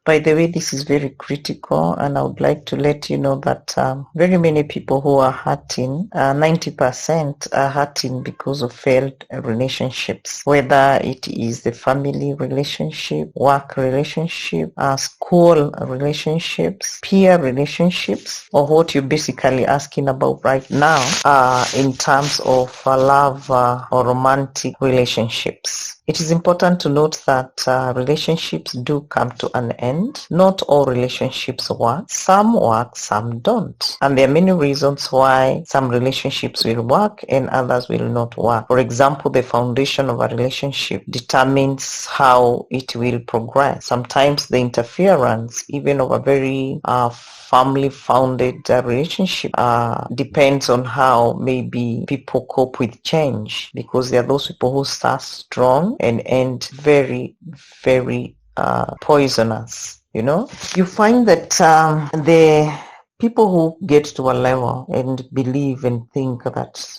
By the way, this is very critical, and I would like to let you know that very many people who are hurting, 90% are hurting because of failed relationships, whether it is the family relationship, work relationship, school relationships, peer relationships, or what you're basically asking about right now in terms of love or romantic relationships. It is important to note that relationships do come to an end. Not all relationships work. Some work, some don't. And there are many reasons why some relationships will work and others will not work. For example, the foundation of a relationship determines how it will progress. Sometimes the interference, even of a very family-founded relationship, depends on how maybe people cope with change, because there are those people who start strong and end very, very poisonous. You find that the people who get to a level and believe and think that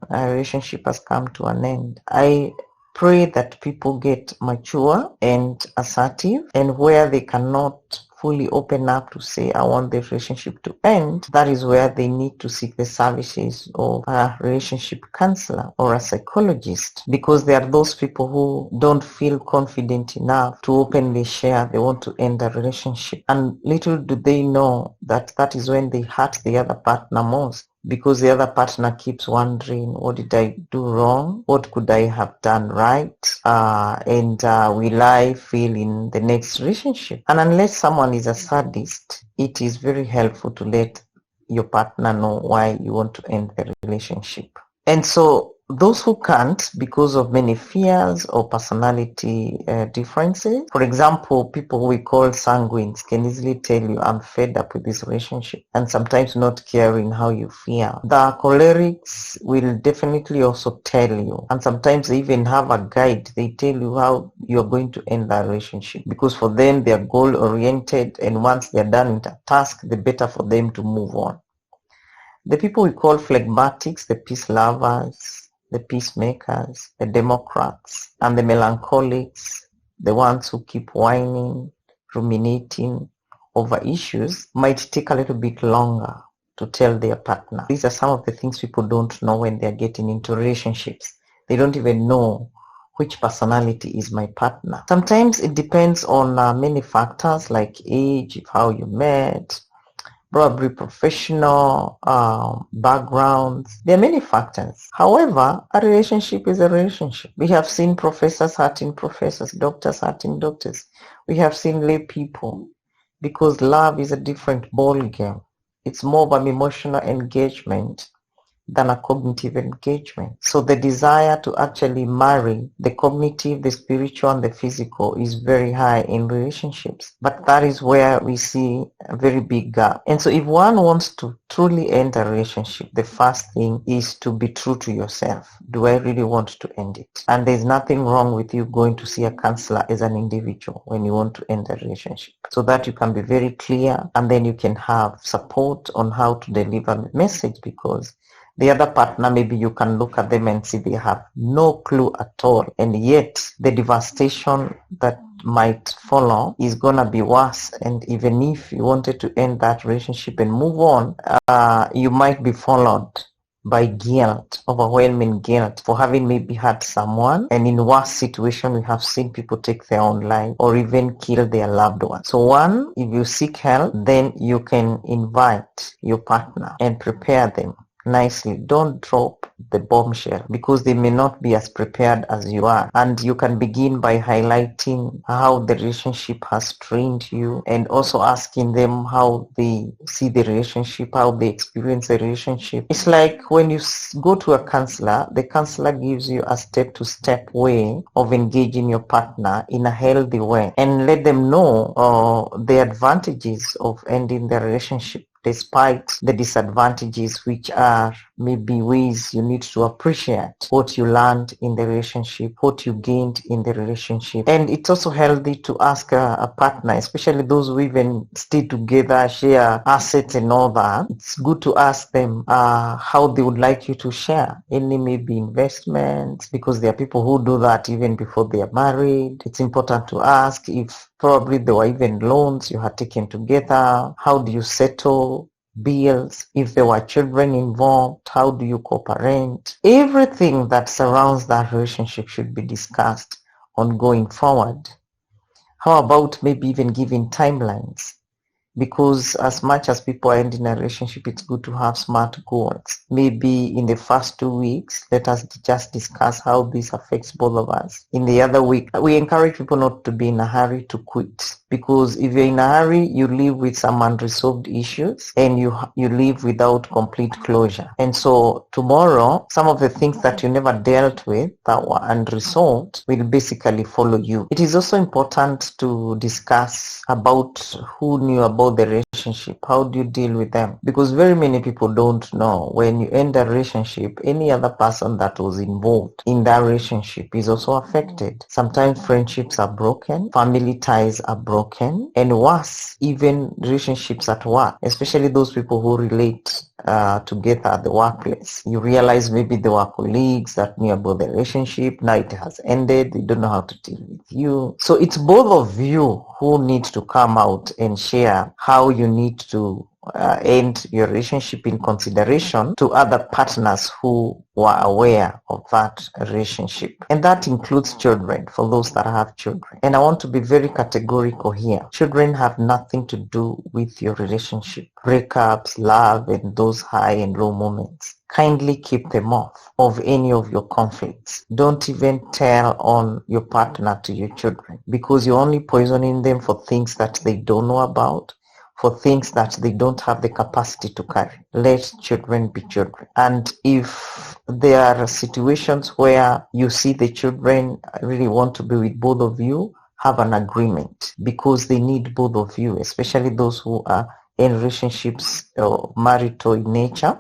a relationship has come to an end, I pray that people get mature and assertive, and where they cannot fully open up to say, I want the relationship to end, that is where they need to seek the services of a relationship counselor or a psychologist, because there are those people who don't feel confident enough to openly share they want to end a relationship. And little do they know that that is when they hurt the other partner most, because the other partner keeps wondering, what did I do wrong? What could I have done right? And will I fail in the next relationship? And unless someone is a sadist, it is very helpful to let your partner know why you want to end the relationship. And so those who can't, because of many fears or personality differences, for example, people we call sanguines can easily tell you, I'm fed up with this relationship, and sometimes not caring how you feel. The cholerics will definitely also tell you, and sometimes they even have a guide. They tell you how you're going to end that relationship, because for them they're goal oriented, and once they're done with a task, the better for them to move on. The people we call phlegmatics, the peace lovers, the peacemakers, the democrats, and the melancholics, the ones who keep whining, ruminating over issues, might take a little bit longer to tell their partner. These are some of the things people don't know when they're getting into relationships. They don't even know which personality is my partner. Sometimes it depends on many factors like age, how you met, probably professional backgrounds. There are many factors. However, a relationship is a relationship. We have seen professors hurting professors, doctors hurting doctors. We have seen lay people, because love is a different ball game. It's more of an emotional engagement than a cognitive engagement. So the desire to actually marry, the cognitive, the spiritual, and the physical, is very high in relationships. But that is where we see a very big gap. And so if one wants to truly end a relationship, the first thing is to be true to yourself. Do I really want to end it? And there's nothing wrong with you going to see a counselor as an individual when you want to end a relationship, so that you can be very clear, and then you can have support on how to deliver the message, because the other partner, maybe you can look at them and see they have no clue at all, and yet the devastation that might follow is gonna be worse. And even if you wanted to end that relationship and move on, you might be followed by guilt, overwhelming guilt for having maybe hurt someone. And in worse situation, we have seen people take their own life or even kill their loved ones. So one, if you seek help, then you can invite your partner and prepare them nicely. Don't drop the bombshell, because they may not be as prepared as you are. And you can begin by highlighting how the relationship has trained you, and also asking them how they see the relationship, how they experience the relationship. It's like when you go to a counselor, the counselor gives you a step-to-step way of engaging your partner in a healthy way, and let them know the advantages of ending the relationship, despite the disadvantages, which are maybe ways you need to appreciate what you learned in the relationship, what you gained in the relationship. And it's also healthy to ask a partner, especially those who even stay together, share assets and all that. It's good to ask them how they would like you to share any maybe investments, because there are people who do that even before they are married. It's important to ask if probably there were even loans you had taken together. How do you settle bills? If there were children involved, how do you co-parent? Everything that surrounds that relationship should be discussed on going forward. How about maybe even giving timelines? Because as much as people are ending a relationship, it's good to have smart goals. Maybe in the first 2 weeks, let us just discuss how this affects both of us. In the other week, we encourage people not to be in a hurry to quit, because if you're in a hurry, you live with some unresolved issues and you live without complete closure. And so tomorrow, some of the things that you never dealt with that were unresolved will basically follow you. It is also important to discuss about who knew about the relationship. How do you deal with them? Because very many people don't know when you end a relationship, any other person that was involved in that relationship is also affected. Sometimes friendships are broken, family ties are broken, and worse, even relationships at work, especially those people who relate together at the workplace. You realize maybe there were colleagues that knew about the relationship. Now it has ended. They don't know how to deal with you. So it's both of you who need to come out and share how you need to end your relationship, in consideration to other partners who were aware of that relationship. And that includes children, for those that have children. And I want to be very categorical here. Children have nothing to do with your relationship. Breakups, love, and those high and low moments, kindly keep them off of any of your conflicts. Don't even tell on your partner to your children, because you're only poisoning them for things that they don't know about, for things that they don't have the capacity to carry. Let children be children. And if there are situations where you see the children really want to be with both of you, have an agreement, because they need both of you, especially those who are in relationships marital in nature,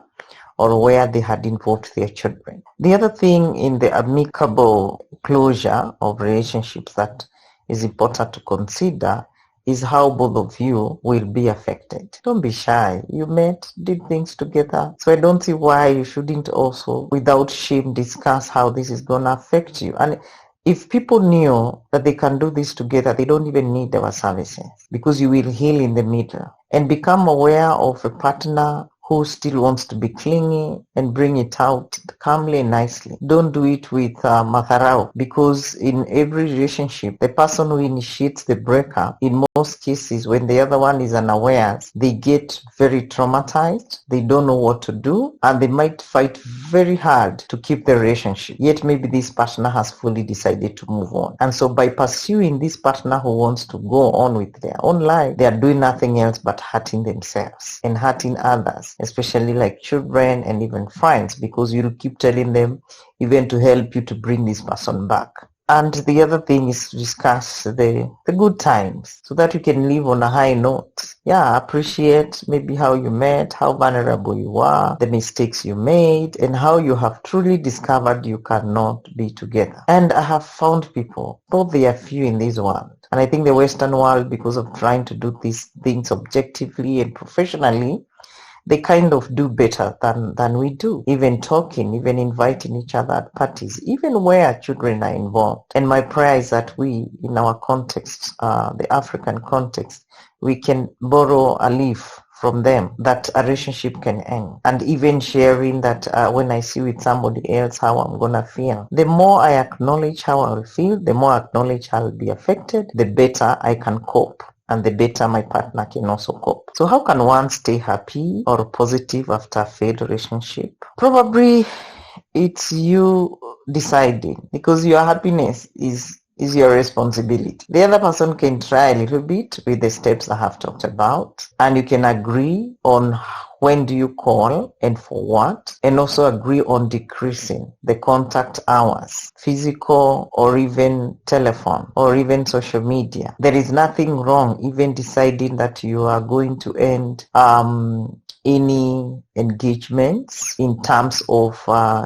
or where they had involved their children. The other thing in the amicable closure of relationships that is important to consider is how both of you will be affected. Don't be shy. You met, did things together. So I don't see why you shouldn't also, without shame, discuss how this is going to affect you. And if people knew that they can do this together, they don't even need our services, because you will heal in the middle. And become aware of a partner who still wants to be clingy, and bring it out calmly and nicely. Don't do it with matharau, because in every relationship, the person who initiates the breakup, in most cases, when the other one is unaware, they get very traumatized, they don't know what to do, and they might fight very hard to keep the relationship. Yet maybe this partner has fully decided to move on. And so by pursuing this partner who wants to go on with their own life, they are doing nothing else but hurting themselves and hurting others, especially like children and even friends, because you'll keep telling them even to help you to bring this person back. And the other thing is to discuss the good times, so that you can live on a high note. Yeah, appreciate maybe how you met, how vulnerable you are, the mistakes you made, and how you have truly discovered you cannot be together. And I have found people, though there are few in this world, and I think the Western world, because of trying to do these things objectively and professionally, they kind of do better than we do. Even talking, even inviting each other at parties, even where children are involved. And my prayer is that we, in our context, the African context, we can borrow a leaf from them, that a relationship can end. And even sharing that when I see with somebody else how I'm gonna feel. The more I acknowledge how I'll feel, the more I acknowledge I'll be affected, the better I can cope, and the better my partner can also cope. So how can one stay happy or positive after a failed relationship? Probably it's you deciding, because your happiness is your responsibility. The other person can try a little bit with the steps I have talked about, and you can agree on when do you call and for what, and also agree on decreasing the contact hours, physical or even telephone or even social media. There is nothing wrong even deciding that you are going to end any engagements in terms of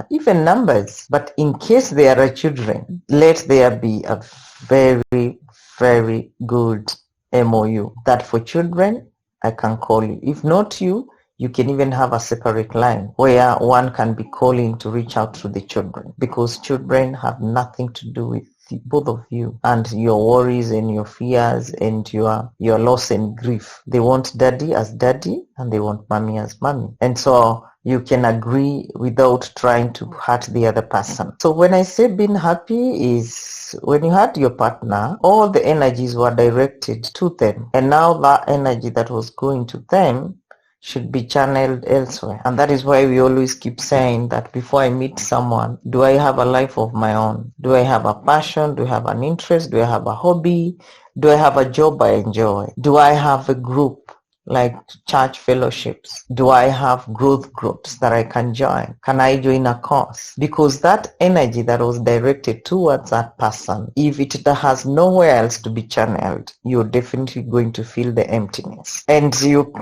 even numbers. But in case there are children, let there be a very, very good MOU that for children, I can call you. If not you, you can even have a separate line where one can be calling to reach out to the children, because children have nothing to do with both of you and your worries and your fears and your loss and grief. They want daddy as daddy and they want mommy as mommy. And so you can agree without trying to hurt the other person. So when I say being happy is when you had your partner, all the energies were directed to them. And now that energy that was going to them should be channeled elsewhere. And that is why we always keep saying that before I meet someone, do I have a life of my own? Do I have a passion? Do I have an interest? Do I have a hobby? Do I have a job I enjoy? Do I have a group like church fellowships? Do I have growth groups that I can join? Can I join a course? Because that energy that was directed towards that person, if it has nowhere else to be channeled, you're definitely going to feel the emptiness. And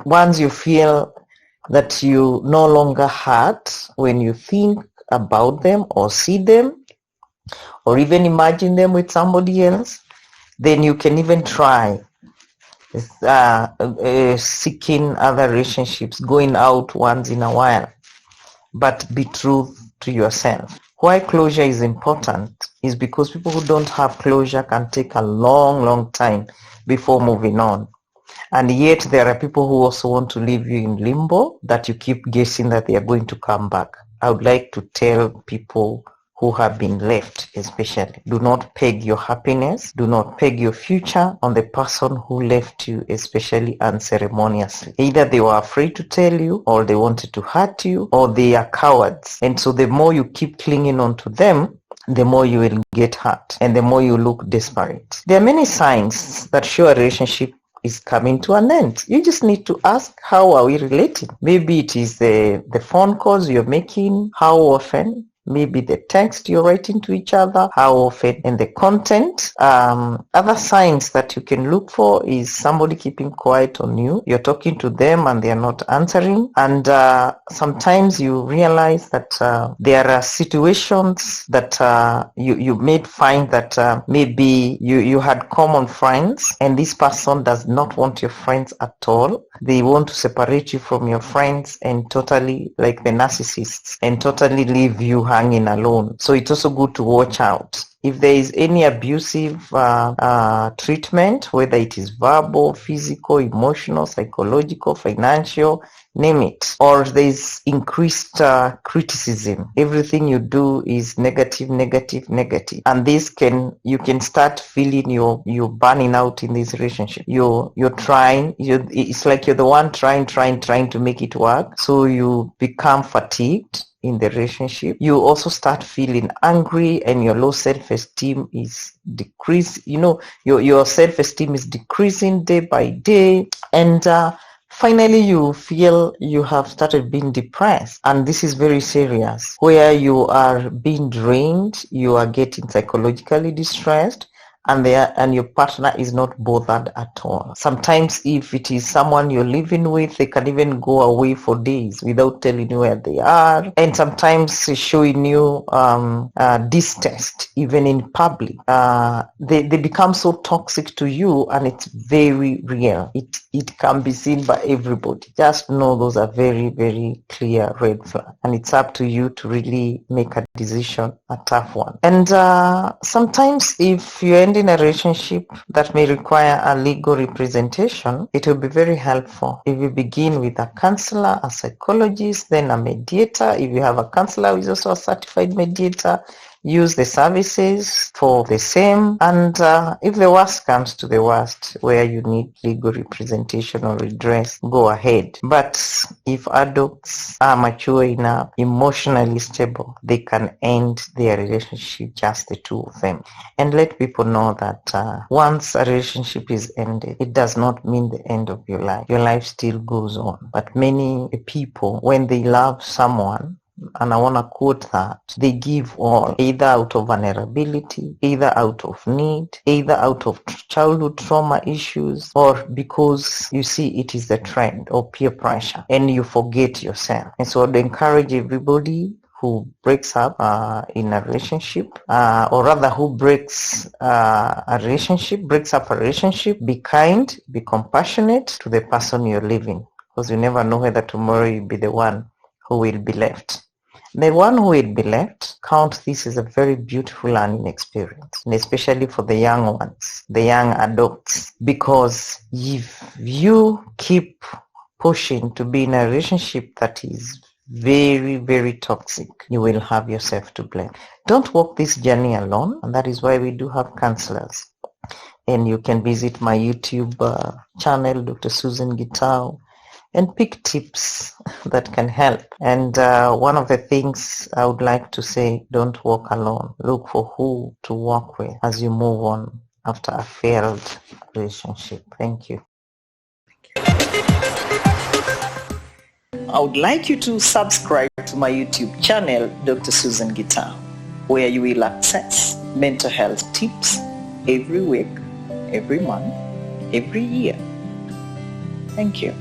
once you feel that you no longer hurt when you think about them or see them or even imagine them with somebody else, then you can even try seeking other relationships, going out once in a while, but be true to yourself. Why closure is important is because people who don't have closure can take a long time before moving on. And yet there are people who also want to leave you in limbo, that you keep guessing that they are going to come back. I would like to tell people who have been left especially, do not peg your happiness, do not peg your future on the person who left you, especially unceremoniously. Either they were afraid to tell you, or they wanted to hurt you, or they are cowards. And so the more you keep clinging on to them, the more you will get hurt and the more you look desperate. There are many signs that show a relationship is coming to an end. You just need to ask, how are we relating? Maybe it is the phone calls you're making, how often, maybe the text you're writing to each other, how often, and the content. Other signs that you can look for is somebody keeping quiet on you. You're talking to them and they're not answering. And sometimes you realize that there are situations that you may find that maybe you had common friends and this person does not want your friends at all. They want to separate you from your friends and totally, like the narcissists, and totally leave you hanging alone. So it's also good to watch out. If there is any abusive treatment, whether it is verbal, physical, emotional, psychological, financial, name it, or there is increased criticism, everything you do is negative, and this you can start feeling you're burning out in this relationship. You're trying, it's like you're the one trying to make it work, so you become fatigued in the relationship. You also start feeling angry and your low self-esteem is decreased. Your self-esteem is decreasing day by day, and finally you feel you have started being depressed, and this is very serious, where you are being drained, you are getting psychologically distressed, and your partner is not bothered at all. Sometimes if it is someone you're living with, they can even go away for days without telling you where they are, and sometimes showing you distaste even in public. They become so toxic to you, and it's very real. It can be seen by everybody. Just know those are very, very clear red flags, and it's up to you to really make a decision, a tough one. And sometimes if you're ending a relationship that may require a legal representation, it will be very helpful if you begin with a counselor, a psychologist, then a mediator. If you have a counselor who is also a certified mediator, use the services for the same. And if the worst comes to the worst, where you need legal representation or redress, go ahead. But if adults are mature enough, emotionally stable, they can end their relationship, just the two of them. And let people know that once a relationship is ended, it does not mean the end of your life. Your life still goes on. But many people, when they love someone, and I want to quote that, they give all, either out of vulnerability, either out of need, either out of childhood trauma issues, or because you see it is the trend or peer pressure and you forget yourself. And so I'd encourage everybody who breaks up in a relationship, or rather who breaks up a relationship, be kind, be compassionate to the person you're living, because you never know whether tomorrow you'll be the one who will be left. The one who will be left, count this as a very beautiful learning experience, and especially for the young ones, the young adults, because if you keep pushing to be in a relationship that is very, very toxic, you will have yourself to blame. Don't walk this journey alone, and that is why we do have counselors. And you can visit my YouTube channel, Dr. Susan Gitau, and pick tips that can help. And one of the things I would like to say, don't walk alone. Look for who to walk with as you move on after a failed relationship. Thank you. I would like you to subscribe to my YouTube channel, Dr. Susan Gitau, where you will access mental health tips every week, every month, every year. Thank you.